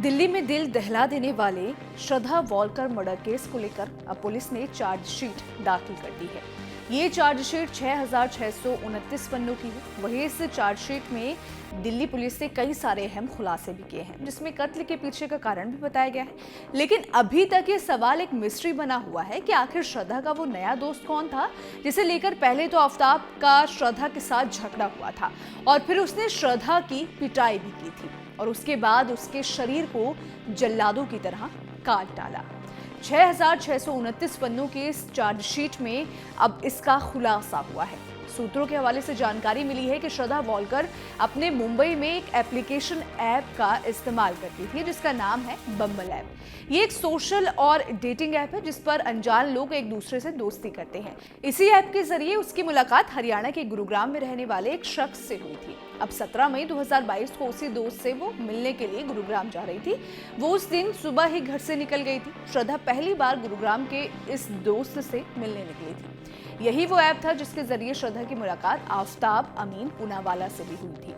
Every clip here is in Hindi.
दिल्ली में दिल दहला देने वाले श्रद्धा वॉलकर मर्डर केस को लेकर अब पुलिस ने चार्जशीट दाखिल कर दी है। ये चार्जशीट 6,629 पन्नों की है। वहीं इस चार्जशीट में दिल्ली पुलिस ने कई सारे अहम खुलासे भी किए हैं, जिसमें कत्ल के पीछे का कारण भी बताया गया है। लेकिन अभी तक ये सवाल एक मिस्ट्री बना हुआ है कि आखिर श्रद्धा का वो नया दोस्त कौन था, जिसे लेकर पहले तो आफ्ताब का श्रद्धा के साथ झगड़ा हुआ था और फिर उसने श्रद्धा की पिटाई भी की थी और उसके बाद उसके शरीर को जल्लादों की तरह काट डाला। 6,629 पन्नों के इस चार्जशीट में अब इसका खुलासा हुआ है। सूत्रों के हवाले से जानकारी मिली है कि श्रद्धा वॉलकर अपने मुंबई में एक एप्लीकेशन ऐप का इस्तेमाल करती थी, जिसका नाम है बम्बल ऐप। ये एक सोशल और डेटिंग ऐप है जिस पर अनजान लोग एक दूसरे से दोस्ती करते हैं। इसी ऐप के जरिए उसकी मुलाकात हरियाणा के गुरुग्राम में रहने वाले एक शख्स से हुई थी। अब 17 मई 2022 को उसी दोस्त से वो मिलने के लिए गुरुग्राम जा रही थी। वो उस दिन सुबह ही घर से निकल गई थी। श्रद्धा पहली बार गुरुग्राम के इस दोस्त से मिलने निकली थी। यही वो ऐप था जिसके जरिए श्रद्धा की मुलाकात आफ्ताब अमीन पूनावाला से भी हुई थी।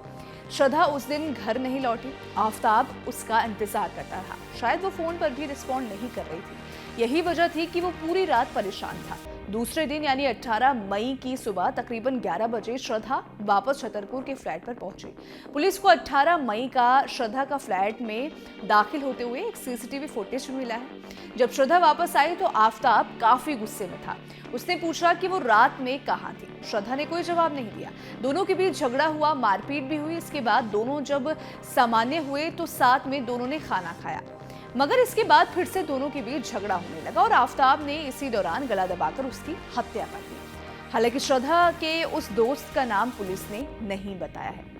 श्रद्धा उस दिन घर नहीं लौटी। आफ्ताब उसका इंतजार करता रहा। शायद वो फोन पर भी रिस्पॉन्ड नहीं कर रही थी। यही वजह थी कि वो पूरी रात परेशान था। दूसरे दिन यानी 18 मई की सुबह तकरीबन 11 बजे श्रद्धा वापस छतरपुर के फ्लैट पर पहुंची। पुलिस को 18 मई का श्रद्धा का फ्लैट में दाखिल होते हुए एक सीसीटीवी फुटेज मिला है। जब श्रद्धा वापस आई तो आफ्ताब काफी गुस्से में था। उसने पूछा कि वो रात में कहाँ थी। श्रद्धा ने कोई जवाब नहीं दिया। दोनों के बीच झगड़ा हुआ, मारपीट भी हुई। इसके बाद दोनों जब सामान्य हुए तो साथ में दोनों ने खाना खाया, मगर इसके बाद फिर से दोनों के बीच झगड़ा होने लगा और आफ्ताब ने इसी दौरान गला दबाकर उसकी हत्या कर दी। हालांकि श्रद्धा के उस दोस्त का नाम पुलिस ने नहीं बताया है।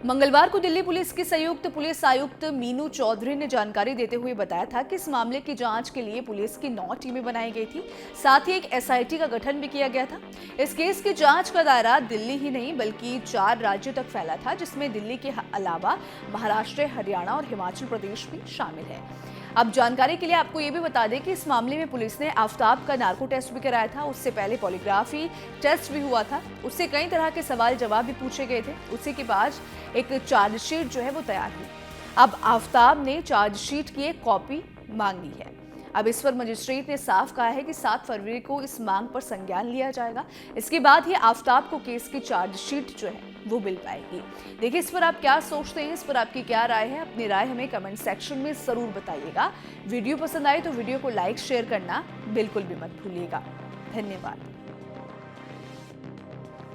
मंगलवार को दिल्ली पुलिस की संयुक्त पुलिस आयुक्त मीनू चौधरी ने जानकारी देते हुए बताया था कि इस मामले की जांच के लिए पुलिस की 9 टीमें बनाई गई थी। साथ ही एक एसआईटी का गठन भी किया गया था। इस केस की जांच का दायरा दिल्ली ही नहीं बल्कि 4 राज्यों तक फैला था, जिसमें दिल्ली के अलावा महाराष्ट्र, हरियाणा और हिमाचल प्रदेश भी शामिल है। अब जानकारी के लिए आपको ये भी बता दें कि इस मामले में पुलिस ने आफ्ताब का नार्को टेस्ट भी कराया था। उससे पहले पॉलीग्राफी टेस्ट भी हुआ था। उससे कई तरह के सवाल जवाब भी पूछे गए थे। उसी के बाद एक चार्जशीट जो है वो तैयार हुई। अब आफ्ताब ने चार्जशीट की एक कॉपी मांगी है। अब इस पर मजिस्ट्रेट ने साफ कहा है कि 7 फरवरी को इस मांग पर संज्ञान लिया जाएगा। इसके बाद ही आफ्ताब को केस की चार्जशीट जो है वो मिल पाएगी। देखिए, इस पर आप क्या सोचते हैं, इस पर आपकी क्या राय है? अपनी राय हमें कमेंट सेक्शन में जरूर बताइएगा। वीडियो पसंद आए तो वीडियो को लाइक शेयर करना बिल्कुल भी मत भूलिएगा। धन्यवाद।